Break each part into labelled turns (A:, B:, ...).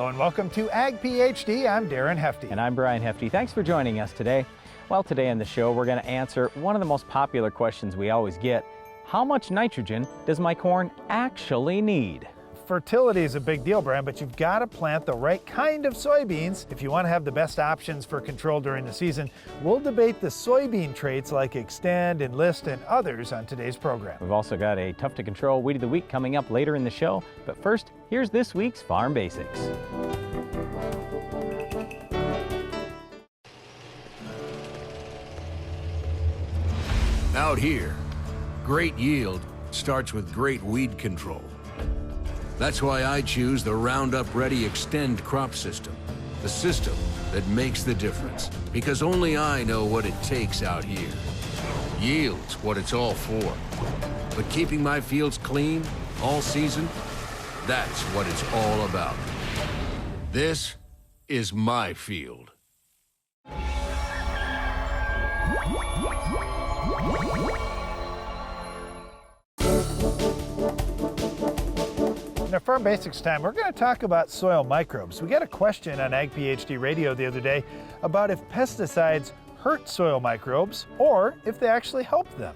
A: Hello and welcome to Ag PhD. I'm Darren Hefty.
B: And I'm Brian Hefty. Thanks for joining us today. Well, today on the show, we're going to answer one of the most popular questions we always get. How much nitrogen does my corn actually need?
A: Fertility is a big deal, Brian, but you've got to plant the right kind of soybeans if you want to have the best options for control during the season. We'll debate the soybean traits like Extend, Enlist, and others on today's program.
B: We've also got a tough to control weed of the week coming up later in the show. But first, here's this week's Farm Basics.
C: Out here, great yield starts with great weed control. That's why I choose the Roundup Ready Extend crop system, the system that makes the difference, because only I know what it takes out here. Yield's what it's all for, but keeping my fields clean all season, that's what it's all about. This is my field.
A: In our Farm Basics time, we're going to talk about soil microbes. We got a question on Ag PhD Radio the other day about if pesticides hurt soil microbes or if they actually help them.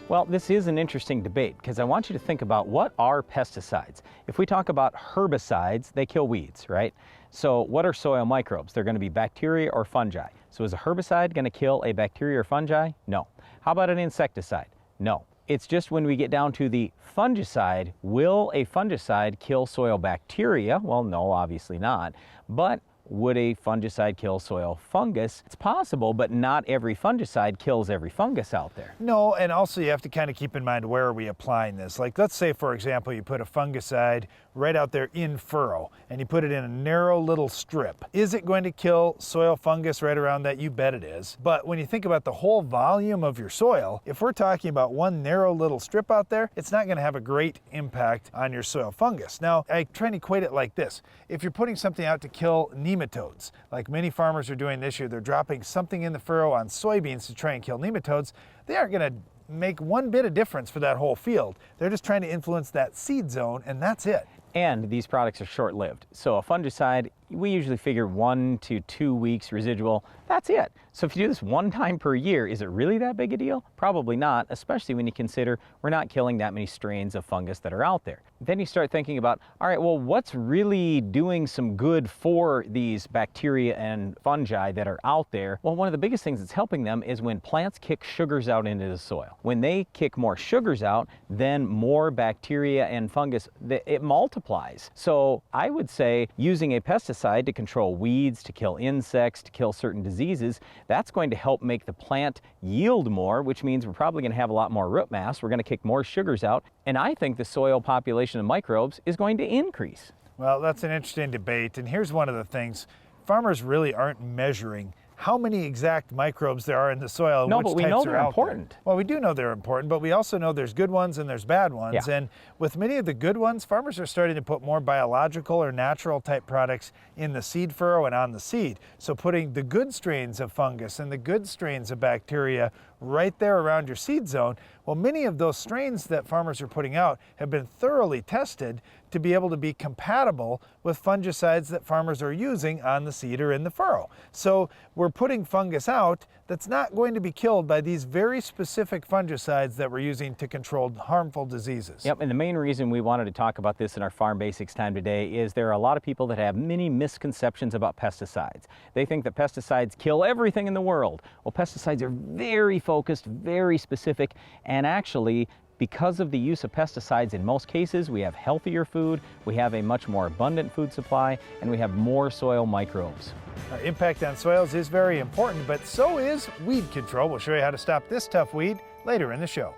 B: Well, this is an interesting debate because I want you to think about what are pesticides. If we talk about herbicides, they kill weeds, right? So what are soil microbes? They're going to be bacteria or fungi. So is a herbicide going to kill a bacteria or fungi? No. How about an insecticide? No. It's just when we get down to the fungicide, will a fungicide kill soil bacteria? Well, no, obviously not. But would a fungicide kill soil fungus? It's possible, but not every fungicide kills every fungus out there.
A: No, and also you have to kind of keep in mind where are we applying this. Like let's say, for example, you put a fungicide right out there in furrow and you put it in a narrow little strip. Is it going to kill soil fungus right around that? You bet it is. But when you think about the whole volume of your soil, if we're talking about one narrow little strip out there, it's not going to have a great impact on your soil fungus. Now, I try and equate it like this. If you're putting something out to kill nematodes, like many farmers are doing this year, they're dropping something in the furrow on soybeans to try and kill nematodes, they aren't going to make one bit of difference for that whole field. They're just trying to influence that seed zone, and that's it.
B: And these products are short-lived. So a fungicide, we usually figure 1 to 2 weeks residual. That's it. So if you do this one time per year, is it really that big a deal? Probably not, especially when you consider we're not killing that many strains of fungus that are out there. Then you start thinking about, all right, well, what's really doing some good for these bacteria and fungi that are out there? Well, one of the biggest things that's helping them is when plants kick sugars out into the soil. When they kick more sugars out, then more bacteria and fungus, it multiplies. So I would say using a pesticide to control weeds, to kill insects, to kill certain diseases, that's going to help make the plant yield more, which means we're probably going to have a lot more root mass. We're going to kick more sugars out. And I think the soil population of microbes is going to increase.
A: Well, that's an interesting debate. And here's one of the things. Farmers really aren't measuring how many exact microbes there are in the soil and
B: no,
A: which
B: but we
A: types
B: know
A: are
B: they're
A: out
B: important.
A: there. Well, we do know they're important, but we also know there's good ones and there's bad ones.
B: Yeah.
A: And with many of the good ones, farmers are starting to put more biological or natural type products in the seed furrow and on the seed. So putting the good strains of fungus and the good strains of bacteria right there around your seed zone. Well, many of those strains that farmers are putting out have been thoroughly tested to be able to be compatible with fungicides that farmers are using on the seed or in the furrow. So we're putting fungus out that's not going to be killed by these very specific fungicides that we're using to control harmful diseases.
B: Yep, and the main reason we wanted to talk about this in our Farm Basics time today is there are a lot of people that have many misconceptions about pesticides. They think that pesticides kill everything in the world. Well, pesticides are very focused, very specific, and actually, because of the use of pesticides in most cases, we have healthier food, we have a much more abundant food supply, and we have more soil microbes.
A: Our impact on soils is very important, but so is weed control. We'll show you how to stop this tough weed later in the show.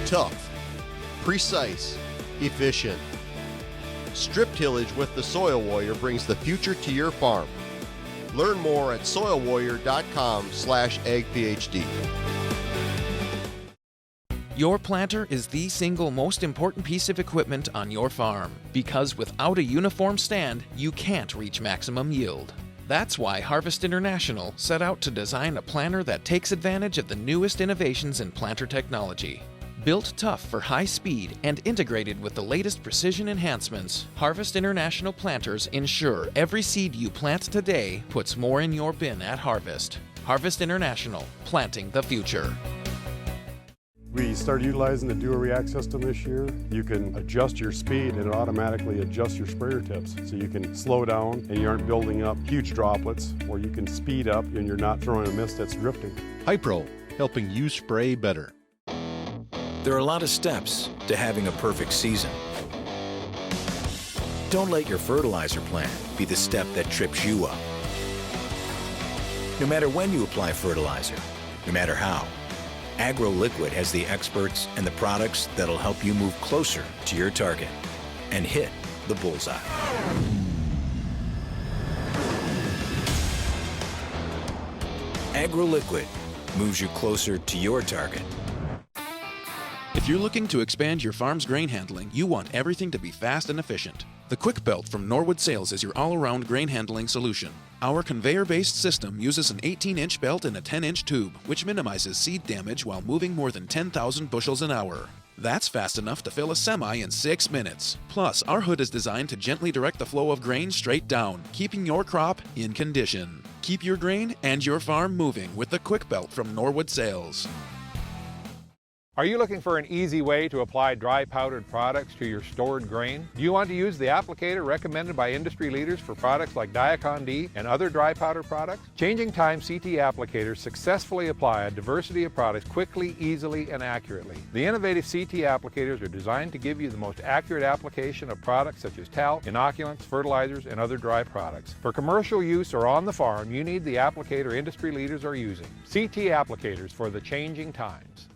D: Tough, precise, efficient. Strip tillage with the Soil Warrior brings the future to your farm. Learn more at soilwarrior.com/agphd.
E: Your planter is the single most important piece of equipment on your farm, because without a uniform stand, you can't reach maximum yield. That's why Harvest International set out to design a planter that takes advantage of the newest innovations in planter technology. Built tough for high speed and integrated with the latest precision enhancements, Harvest International planters ensure every seed you plant today puts more in your bin at harvest. Harvest International, planting the future.
F: We started utilizing the dual react system this year. You can adjust your speed and it automatically adjusts your sprayer tips. So you can slow down and you aren't building up huge droplets, or you can speed up and you're not throwing a mist that's drifting.
G: Hypro, helping you spray better.
H: There are a lot of steps to having a perfect season. Don't let your fertilizer plan be the step that trips you up. No matter when you apply fertilizer, no matter how, AgroLiquid has the experts and the products that'll help you move closer to your target and hit the bullseye. AgroLiquid moves you closer to your target.
E: If you're looking to expand your farm's grain handling, you want everything to be fast and efficient. The Quick Belt from Norwood Sales is your all-around grain handling solution. Our conveyor-based system uses an 18-inch belt and a 10-inch tube, which minimizes seed damage while moving more than 10,000 bushels an hour. That's fast enough to fill a semi in 6 minutes. Plus, our hood is designed to gently direct the flow of grain straight down, keeping your crop in condition. Keep your grain and your farm moving with the Quick Belt from Norwood Sales.
I: Are you looking for an easy way to apply dry powdered products to your stored grain? Do you want to use the applicator recommended by industry leaders for products like Diacon D and other dry powder products? Changing Time CT applicators successfully apply a diversity of products quickly, easily, and accurately. The innovative CT applicators are designed to give you the most accurate application of products such as talc, inoculants, fertilizers, and other dry products. For commercial use or on the farm, you need the applicator industry leaders are using. CT applicators for the changing times.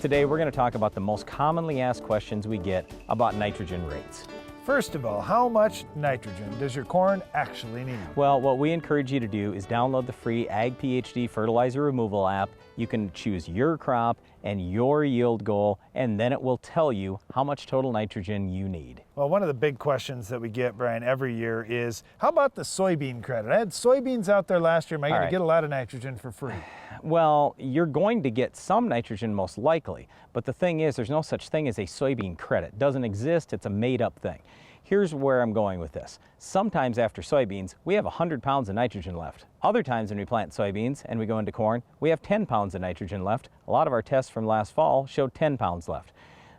B: Today we're going to talk about the most commonly asked questions we get about nitrogen rates.
A: First of all, how much nitrogen does your corn actually need?
B: Well, what we encourage you to do is download the free Ag PhD fertilizer removal app. You can choose your crop and your yield goal, and then it will tell you how much total nitrogen you need.
A: Well, one of the big questions that we get, Brian, every year is, how about the soybean credit? I had soybeans out there last year. Am I going to get a lot of nitrogen for free?
B: Well, you're going to get some nitrogen most likely, but the thing is, there's no such thing as a soybean credit. It doesn't exist. It's a made-up thing. Here's where I'm going with this. Sometimes after soybeans, we have 100 pounds of nitrogen left. Other times when we plant soybeans and we go into corn, we have 10 pounds of nitrogen left. A lot of our tests from last fall showed 10 pounds left.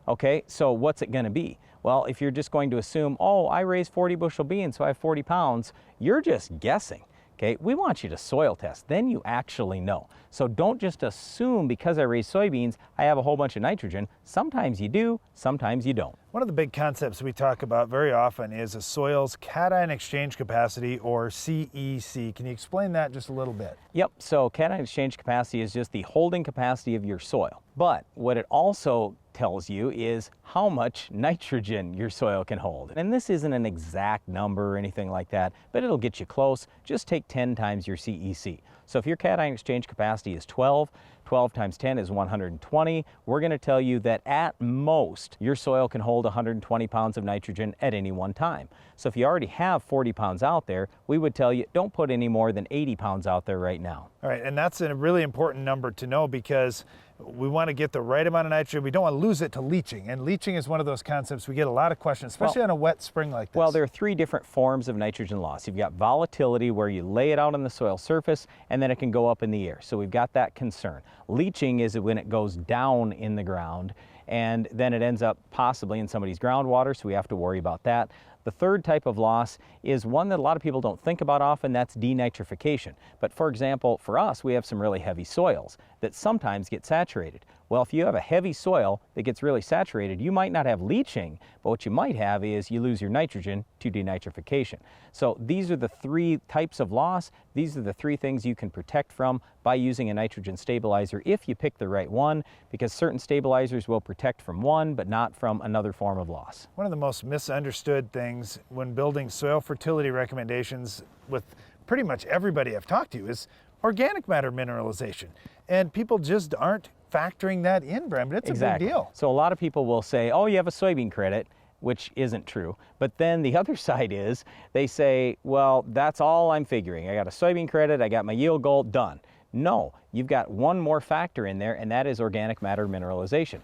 B: Okay, so what's it going to be? Well, if you're just going to assume, oh, I raised 40 bushel beans, so I have 40 pounds, you're just guessing. Okay, we want you to soil test, then you actually know. So don't just assume because I raise soybeans, I have a whole bunch of nitrogen. Sometimes you do, sometimes you don't.
A: One of the big concepts we talk about very often is a soil's cation exchange capacity, or CEC. Can you explain that just a little bit?
B: Yep, so cation exchange capacity is just the holding capacity of your soil. But what it also tells you is how much nitrogen your soil can hold. And this isn't an exact number or anything like that, but it'll get you close. Just take 10 times your CEC. So if your cation exchange capacity is 12, 12 times 10 is 120. We're going to tell you that at most, your soil can hold 120 pounds of nitrogen at any one time. So if you already have 40 pounds out there, we would tell you don't put any more than 80 pounds out there right now.
A: All right, and that's a really important number to know because we want to get the right amount of nitrogen. We don't want to lose it to leaching. And leaching is one of those concepts we get a lot of questions, especially on a wet spring like this.
B: Well, there are three different forms of nitrogen loss. You've got volatility, where you lay it out on the soil surface, and then it can go up in the air. So we've got that concern. Leaching is when it goes down in the ground, and then it ends up possibly in somebody's groundwater, so we have to worry about that. The third type of loss is one that a lot of people don't think about often, that's denitrification. But for example, for us, we have some really heavy soils that sometimes get saturated. Well, if you have a heavy soil that gets really saturated, you might not have leaching, but what you might have is you lose your nitrogen to denitrification. So these are the three types of loss. These are the three things you can protect from by using a nitrogen stabilizer if you pick the right one, because certain stabilizers will protect from one, but not from another form of loss.
A: One of the most misunderstood things when building soil fertility recommendations with pretty much everybody I've talked to is, organic matter mineralization. And people just aren't factoring that in, Brian, but it's a big deal.
B: So a lot of people will say, oh, you have a soybean credit, which isn't true. But then the other side is they say, well, that's all I'm figuring. I got a soybean credit, I got my yield goal, done. No, you've got one more factor in there, and that is organic matter mineralization.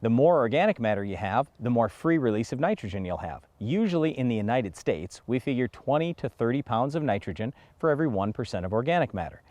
B: The more organic matter you have, the more free release of nitrogen you'll have. Usually in the United States, we figure 20 to 30 pounds of nitrogen for every 1% of organic matter.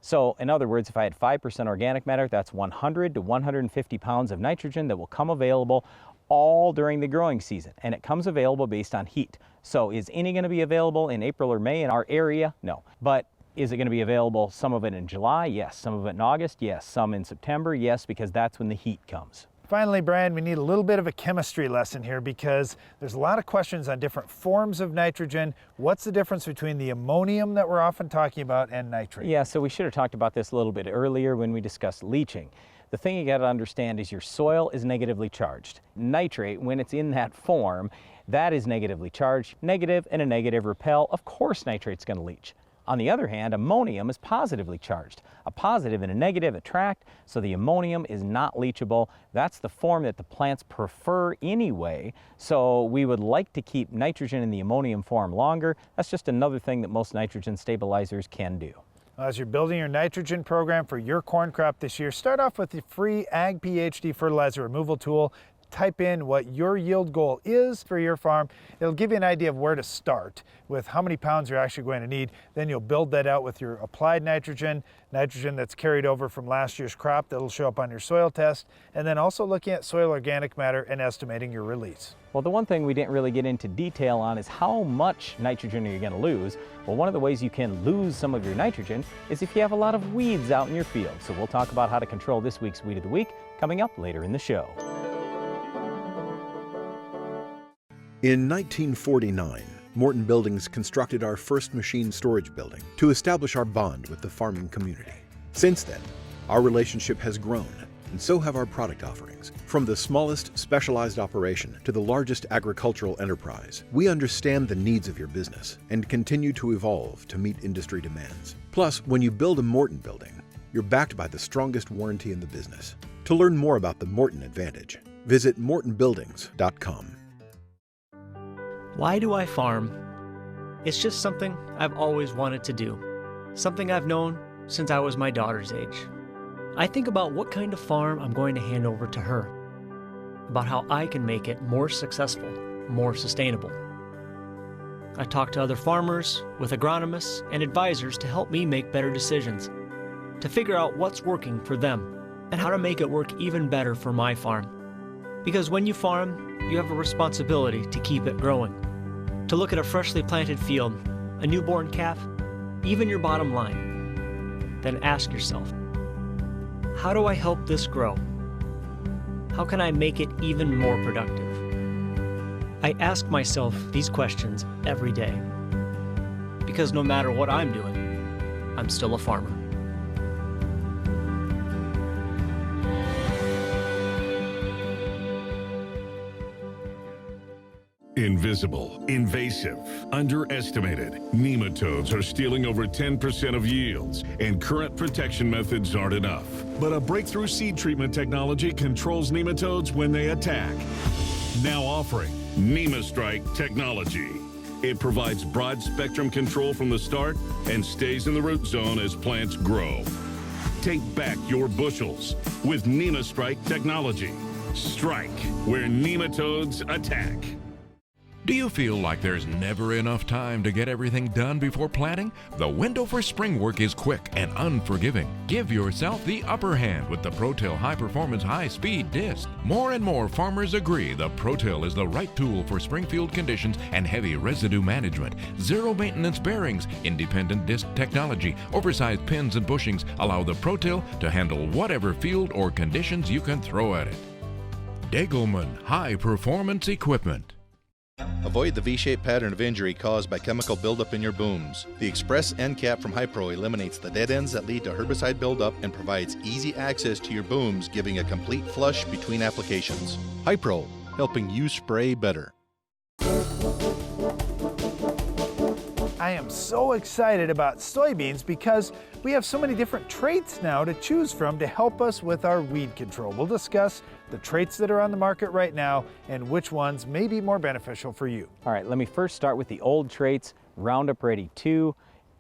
B: So in other words, if I had 5% organic matter, that's 100 to 150 pounds of nitrogen that will come available all during the growing season. And it comes available based on heat. So is any going to be available in April or May in our area? No. But is it going to be available, some of it in July? Yes. Some of it in August? Yes. Some in September? Yes, because that's when the heat comes.
A: Finally, Brian, we need a little bit of a chemistry lesson here because there's a lot of questions on different forms of nitrogen. What's the difference between the ammonium that we're often talking about and nitrate?
B: Yeah, so we should have talked about this a little bit earlier when we discussed leaching. The thing you got to understand is your soil is negatively charged. Nitrate, when it's in that form, that is negatively charged. Negative and a negative repel. Of course nitrate's going to leach. On the other hand, ammonium is positively charged. A positive and a negative attract, so the ammonium is not leachable. That's the form that the plants prefer anyway, so we would like to keep nitrogen in the ammonium form longer. That's just another thing that most nitrogen stabilizers can do.
A: As you're building your nitrogen program for your corn crop this year, start off with the free Ag PhD fertilizer removal tool. Type in what your yield goal is for your farm. It'll give you an idea of where to start with how many pounds you're actually going to need. Then you'll build that out with your applied nitrogen, nitrogen that's carried over from last year's crop that'll show up on your soil test, and then also looking at soil organic matter and estimating your release.
B: Well, the one thing we didn't really get into detail on is how much nitrogen are you going to lose. Well, one of the ways you can lose some of your nitrogen is if you have a lot of weeds out in your field. So we'll talk about how to control this week's Weed of the Week coming up later in the show.
J: In 1949, Morton Buildings constructed our first machine storage building to establish our bond with the farming community. Since then, our relationship has grown, and so have our product offerings. From the smallest specialized operation to the largest agricultural enterprise, we understand the needs of your business and continue to evolve to meet industry demands. Plus, when you build a Morton building, you're backed by the strongest warranty in the business. To learn more about the Morton Advantage, visit mortonbuildings.com.
K: Why do I farm? It's just something I've always wanted to do. Something I've known since I was my daughter's age. I think about what kind of farm I'm going to hand over to her. About how I can make it more successful, more sustainable. I talk to other farmers, with agronomists, and advisors to help me make better decisions. To figure out what's working for them, and how to make it work even better for my farm. Because when you farm, you have a responsibility to keep it growing. To look at a freshly planted field, a newborn calf, even your bottom line. Then ask yourself, how do I help this grow? How can I make it even more productive? I ask myself these questions every day. Because no matter what I'm doing, I'm still a farmer.
L: Invisible, invasive, underestimated. Nematodes are stealing over 10% of yields, and current protection methods aren't enough. But a breakthrough seed treatment technology controls nematodes when they attack. Now offering NemaStrike technology. It provides broad spectrum control from the start and stays in the root zone as plants grow. Take back your bushels with NemaStrike technology. Strike where nematodes attack.
M: Do you feel like there's never enough time to get everything done before planting? The window for spring work is quick and unforgiving. Give yourself the upper hand with the ProTill High Performance High Speed Disc. More and more farmers agree the ProTill is the right tool for springfield conditions and heavy residue management. Zero maintenance bearings, independent disc technology, oversized pins and bushings allow the ProTill to handle whatever field or conditions you can throw at it. Degelman High Performance Equipment.
G: Avoid the V-shaped pattern of injury caused by chemical buildup in your booms. The Express End Cap from Hypro eliminates the dead ends that lead to herbicide buildup and provides easy access to your booms, giving a complete flush between applications. Hypro, helping you spray better.
A: I am so excited about soybeans because we have so many different traits now to choose from to help us with our weed control. We'll discuss the traits that are on the market right now and which ones may be more beneficial for you.
B: All right, let me first start with the old traits. Roundup Ready 2,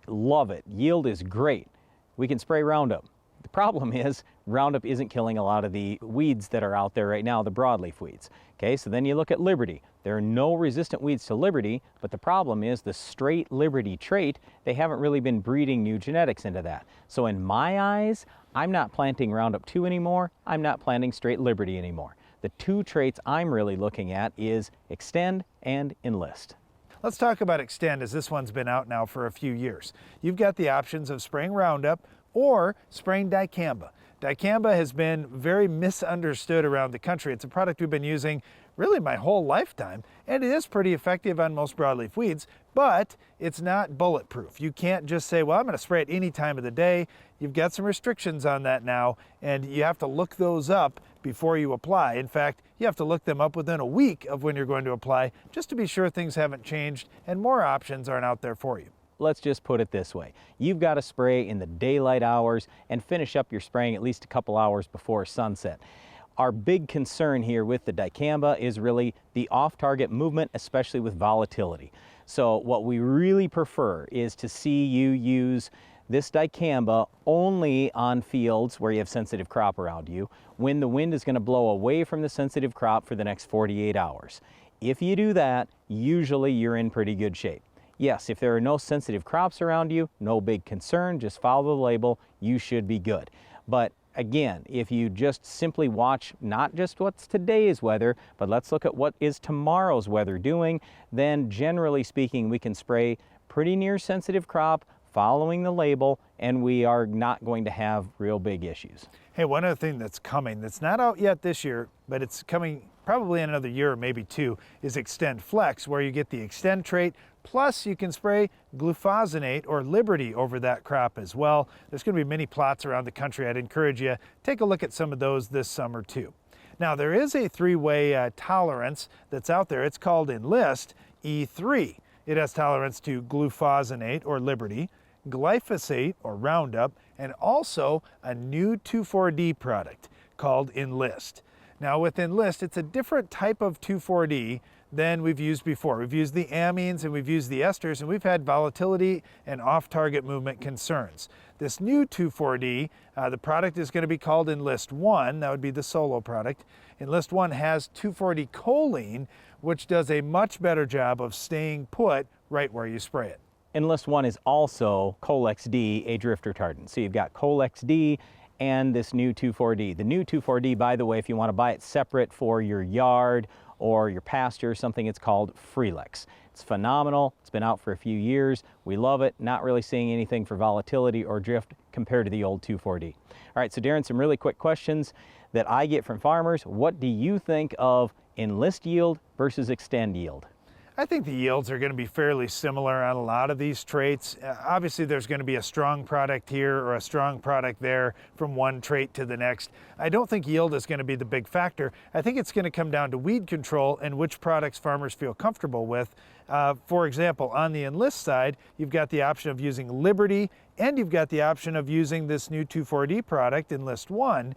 B: love it. Yield is great. We can spray Roundup. The problem is Roundup isn't killing a lot of the weeds that are out there right now, the broadleaf weeds. Okay, so then you look at Liberty. There are no resistant weeds to Liberty, but the problem is the straight Liberty trait, they haven't really been breeding new genetics into that. So in my eyes, I'm not planting Roundup 2 anymore. I'm not planting straight Liberty anymore. The two traits I'm really looking at is Extend and Enlist.
A: Let's talk about Extend, as this one's been out now for a few years. You've got the options of spraying Roundup or spraying dicamba. Dicamba has been very misunderstood around the country. It's a product we've been using really my whole lifetime, and it is pretty effective on most broadleaf weeds, but it's not bulletproof. You can't just say, well, I'm going to spray it any time of the day. You've got some restrictions on that now, and you have to look those up before you apply. In fact, you have to look them up within a week of when you're going to apply, just to be sure things haven't changed and more options aren't out there for you.
B: Let's just put it this way. You've got to spray in the daylight hours and finish up your spraying at least a couple hours before sunset. Our big concern here with the dicamba is really the off-target movement, especially with volatility. So what we really prefer is to see you use this dicamba only on fields where you have sensitive crop around you, when the wind is going to blow away from the sensitive crop for the next 48 hours. If you do that, usually you're in pretty good shape. Yes, if there are no sensitive crops around you, no big concern, just follow the label, you should be good. But again, if you just simply watch not just what's today's weather, but let's look at what is tomorrow's weather doing, then generally speaking, we can spray pretty near sensitive crop, following the label, and we are not going to have real big issues.
A: Hey, one other thing that's coming, that's not out yet this year, but it's coming probably in another year or maybe two, is Extend Flex, where you get the Extend trait, plus you can spray glufosinate or Liberty over that crop as well. There's going to be many plots around the country. I'd encourage you, take a look at some of those this summer too. Now there is a three-way tolerance that's out there. It's called Enlist E3. It has tolerance to glufosinate or Liberty, glyphosate or Roundup, and also a new 2,4-D product called Enlist. Now with Enlist, it's a different type of 2,4-D than we've used before. We've used the amines and we've used the esters, and we've had volatility and off-target movement concerns. This new 2,4-D, the product is going to be called Enlist 1. That would be the solo product. Enlist 1 has 2,4-D choline, which does a much better job of staying put right where you spray it.
B: Enlist 1 is also Colex-D, a drift retardant. So you've got Colex-D and this new 2,4-D. The new 2,4-D, by the way, if you want to buy it separate for your yard or your pasture or something, it's called Freelex. It's phenomenal. It's been out for a few years. We love it. Not really seeing anything for volatility or drift compared to the old 2,4-D. All right, so Darren, some really quick questions that I get from farmers. What do you think of Enlist yield versus Extend yield?
A: I think the yields are going to be fairly similar on a lot of these traits. Obviously, there's going to be a strong product here or a strong product there from one trait to the next. I don't think yield is going to be the big factor. I think it's going to come down to weed control and which products farmers feel comfortable with. For example, on the Enlist side, you've got the option of using Liberty, and you've got the option of using this new 2,4-D product, Enlist 1,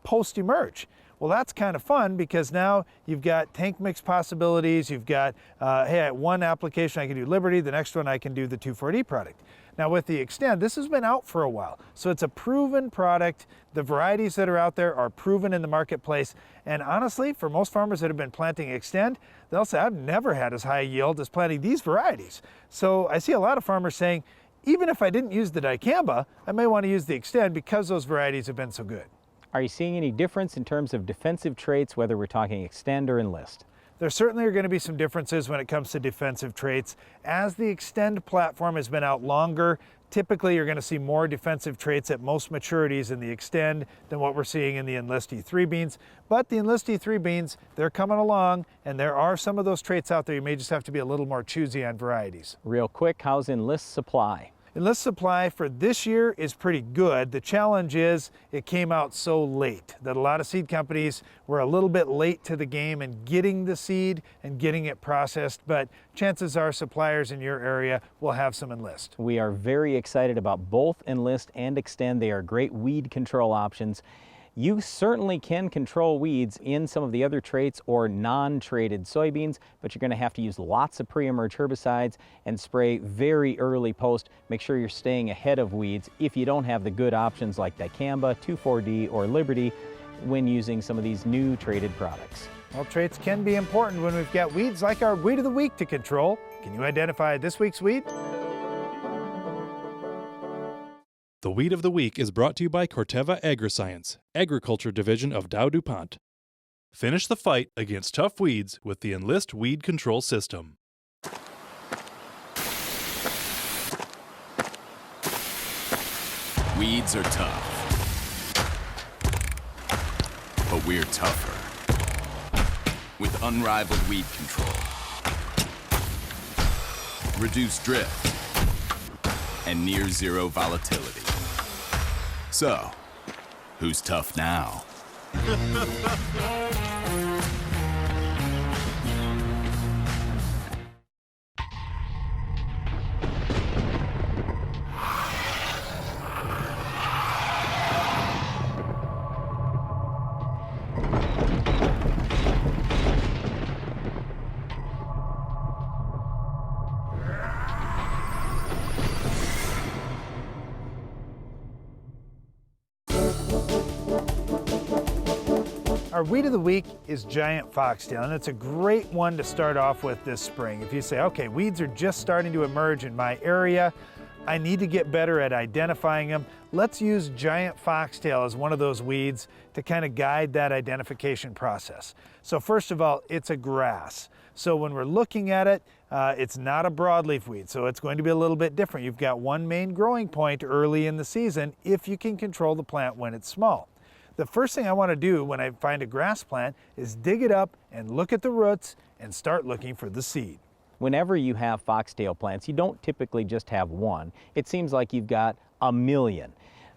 A: post-emerge. Well, that's kind of fun because now you've got tank mix possibilities. You've got, hey, one application I can do Liberty, the next one I can do the 2,4-D product. Now with the Extend, this has been out for a while, so it's a proven product. The varieties that are out there are proven in the marketplace, and honestly, for most farmers that have been planting Extend, they'll say, I've never had as high a yield as planting these varieties. So I see a lot of farmers saying, even if I didn't use the dicamba, I may want to use the Extend because those varieties have been so good.
B: Are you seeing any difference in terms of defensive traits, whether we're talking Extend or Enlist?
A: There certainly are going to be some differences when it comes to defensive traits. As the Extend platform has been out longer, typically you're going to see more defensive traits at most maturities in the Extend than what we're seeing in the Enlist E3 beans. But the Enlist E3 beans, they're coming along, and there are some of those traits out there. You may just have to be a little more choosy on varieties.
B: Real quick, how's Enlist supply?
A: Enlist supply for this year is pretty good. The challenge is it came out so late that a lot of seed companies were a little bit late to the game in getting the seed and getting it processed, but chances are suppliers in your area will have some Enlist.
B: We are very excited about both Enlist and Extend. They are great weed control options. You certainly can control weeds in some of the other traits or non-traded soybeans, but you're going to have to use lots of pre-emerge herbicides and spray very early post. Make sure you're staying ahead of weeds if you don't have the good options like dicamba, 2,4-D, or Liberty when using some of these new traded products.
A: Well, traits can be important when we've got weeds like our Weed of the Week to control. Can you identify this week's weed?
N: The Weed of the Week is brought to you by Corteva Agriscience, Agriculture Division of Dow DuPont. Finish the fight against tough weeds with the Enlist Weed Control System.
O: Weeds are tough, but we're tougher. With unrivaled weed control, reduced drift, and near zero volatility. So, who's tough now?
A: Our Weed of the Week is giant foxtail, and it's a great one to start off with this spring. If you say, okay, weeds are just starting to emerge in my area, I need to get better at identifying them, let's use giant foxtail as one of those weeds to kind of guide that identification process. So first of all, it's a grass. So when we're looking at it, it's not a broadleaf weed, so it's going to be a little bit different. You've got one main growing point early in the season if you can control the plant when it's small. The first thing I want to do when I find a grass plant is dig it up and look at the roots and start looking for the seed.
B: Whenever you have foxtail plants, you don't typically just have one. It seems like you've got a million.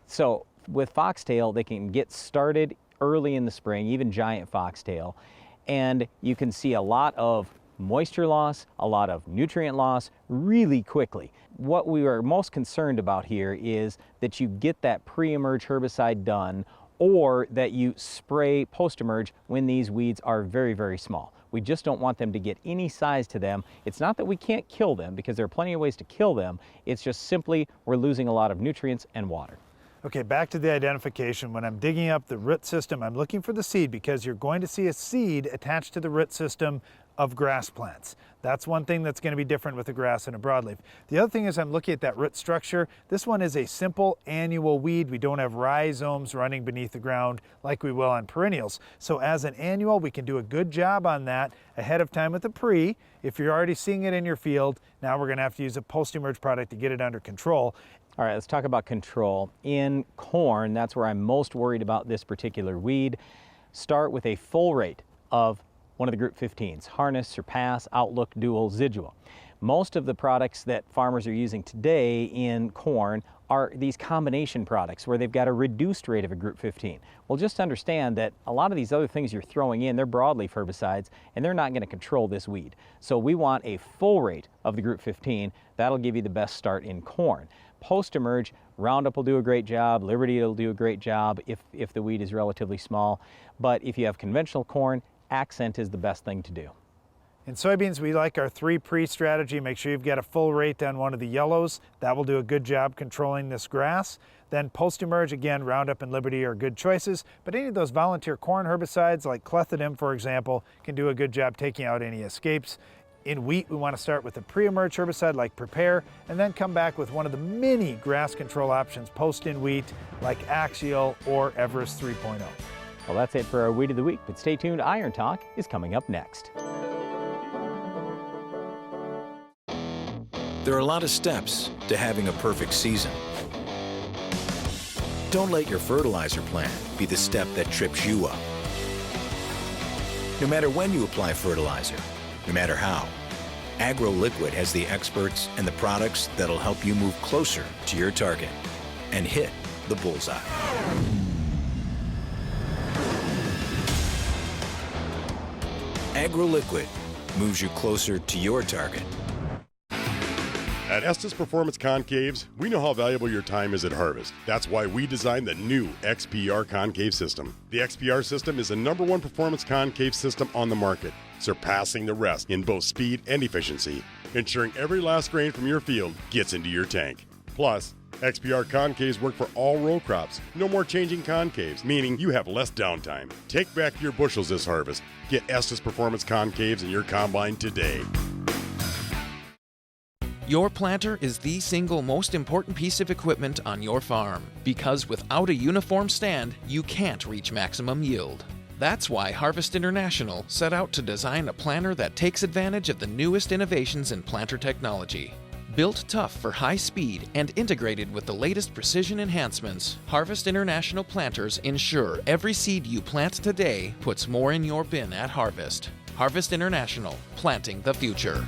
B: So with foxtail, they can get started early in the spring, even giant foxtail, and you can see a lot of moisture loss, a lot of nutrient loss really quickly. What we are most concerned about here is that you get that pre-emerge herbicide done or that you spray post-emerge when these weeds are very, very small. We just don't want them to get any size to them. It's not that we can't kill them, because there are plenty of ways to kill them. It's just simply we're losing a lot of nutrients and water.
A: Okay, back to the identification. When I'm digging up the root system, I'm looking for the seed because you're going to see a seed attached to the root system of grass plants. That's one thing that's going to be different with a grass and a broadleaf. The other thing is I'm looking at that root structure. This one is a simple annual weed. We don't have rhizomes running beneath the ground like we will on perennials. So as an annual, we can do a good job on that ahead of time with a pre. If you're already seeing it in your field, now we're going to have to use a post-emerge product to get it under control.
B: All right, let's talk about control. In corn, that's where I'm most worried about this particular weed. Start with a full rate of one of the group 15s, Harness, Surpass, Outlook, Dual, Zidua. Most of the products that farmers are using today in corn are these combination products where they've got a reduced rate of a group 15. Well, just understand that a lot of these other things you're throwing in, they're broadleaf herbicides, and they're not going to control this weed. So we want a full rate of the group 15. That'll give you the best start in corn. Post-emerge, Roundup will do a great job, Liberty will do a great job if the weed is relatively small. But if you have conventional corn, Accent is the best thing to do.
A: In soybeans, we like our 3 pre strategy. Make sure you've got a full rate on one of the yellows. That will do a good job controlling this grass. Then post-emerge, again, Roundup and Liberty are good choices, but any of those volunteer corn herbicides like clethodim, for example, can do a good job taking out any escapes. In wheat, we want to start with a pre-emerge herbicide like Prepare, and then come back with one of the many grass control options post in wheat like Axial or Everest 3.0.
B: Well, that's it for our Weed of the Week, but stay tuned. Iron Talk is coming up next.
H: There are a lot of steps to having a perfect season. Don't let your fertilizer plan be the step that trips you up. No matter when you apply fertilizer, no matter how, AgroLiquid has the experts and the products that'll help you move closer to your target and hit the bullseye. AgroLiquid moves you closer to your target.
F: At Estes Performance Concaves, we know how valuable your time is at harvest. That's why we designed the new XPR concave system. The XPR system is the #1 performance concave system on the market, surpassing the rest in both speed and efficiency, ensuring every last grain from your field gets into your tank. Plus, XPR concaves work for all row crops. No more changing concaves, meaning you have less downtime. Take back your bushels this harvest. Get Estes Performance Concaves in your combine today.
E: Your planter is the single most important piece of equipment on your farm, because without a uniform stand, you can't reach maximum yield. That's why Harvest International set out to design a planter that takes advantage of the newest innovations in planter technology. Built tough for high speed and integrated with the latest precision enhancements, Harvest International planters ensure every seed you plant today puts more in your bin at harvest. Harvest International, planting the future.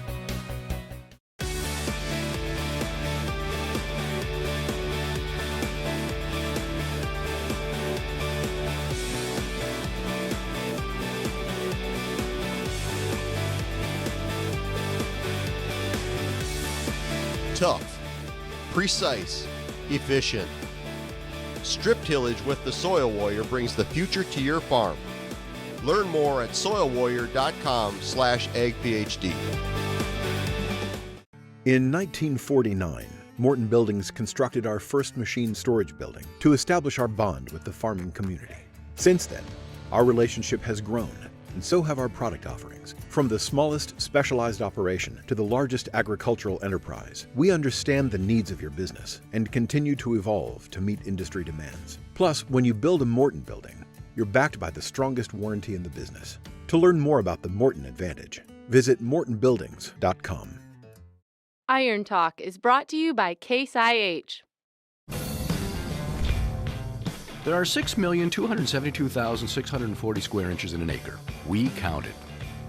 D: Tough, precise, efficient. Strip tillage with the Soil Warrior brings the future to your farm. Learn more at soilwarrior.com/agphd.
J: In 1949, Morton Buildings constructed our first machine storage building to establish our bond with the farming community. Since then, our relationship has grown, and so have our product offerings. From the smallest specialized operation to the largest agricultural enterprise, we understand the needs of your business and continue to evolve to meet industry demands. Plus, when you build a Morton building, you're backed by the strongest warranty in the business. To learn more about the Morton Advantage, visit mortonbuildings.com.
P: Iron Talk is brought to you by Case IH.
Q: There are 6,272,640 square inches in an acre. We counted.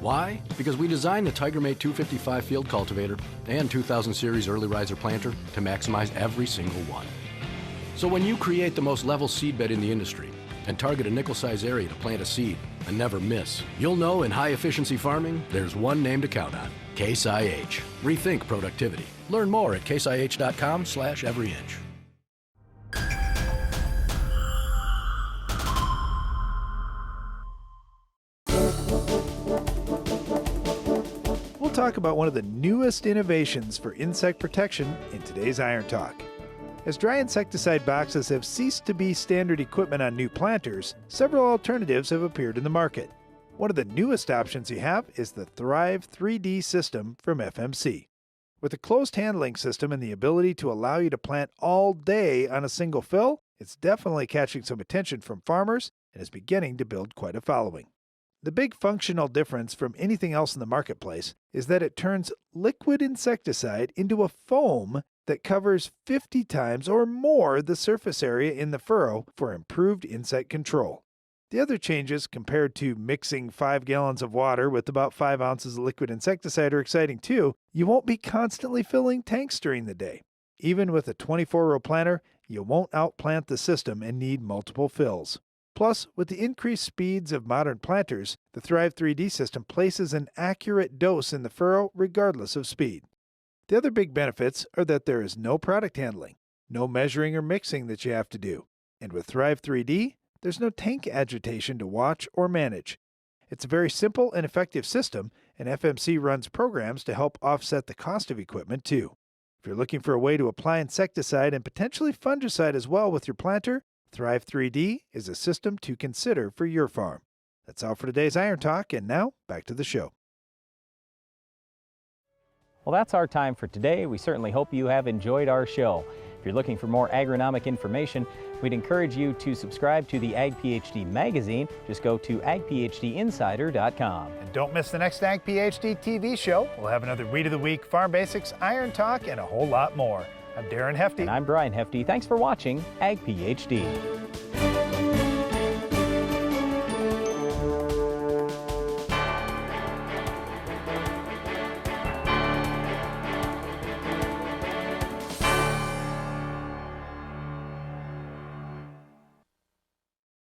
Q: Why? Because we designed the TigerMate 255 field cultivator and 2000 series early riser planter to maximize every single one. So when you create the most level seed bed in the industry and target a nickel-size area to plant a seed and never miss, you'll know in high-efficiency farming, there's one name to count on: Case IH. Rethink productivity. Learn more at caseih.com/everyinch.
A: We'll talk about one of the newest innovations for insect protection in today's Iron Talk. As dry insecticide boxes have ceased to be standard equipment on new planters, several alternatives have appeared in the market. One of the newest options you have is the Thrive 3D system from FMC. With a closed handling system and the ability to allow you to plant all day on a single fill, it's definitely catching some attention from farmers and is beginning to build quite a following. The big functional difference from anything else in the marketplace is that it turns liquid insecticide into a foam that covers 50 times or more the surface area in the furrow for improved insect control. The other changes compared to mixing 5 gallons of water with about 5 ounces of liquid insecticide are exciting too. You won't be constantly filling tanks during the day. Even with a 24-row planter, you won't outplant the system and need multiple fills. Plus, with the increased speeds of modern planters, the Thrive 3D system places an accurate dose in the furrow regardless of speed. The other big benefits are that there is no product handling, no measuring or mixing that you have to do. And with Thrive 3D, there's no tank agitation to watch or manage. It's a very simple and effective system, and FMC runs programs to help offset the cost of equipment too. If you're looking for a way to apply insecticide and potentially fungicide as well with your planter, Thrive 3D is a system to consider for your farm. That's all for today's Iron Talk, and now back to the show.
B: Well, that's our time for today. We certainly hope you have enjoyed our show. If you're looking for more agronomic information, we'd encourage you to subscribe to the Ag PhD magazine. Just go to agphdinsider.com.
A: And don't miss the next Ag PhD TV show. We'll have another Weed of the Week, Farm Basics, Iron Talk, and a whole lot more. I'm Darren Hefty.
B: And I'm Brian Hefty. Thanks for watching Ag PhD.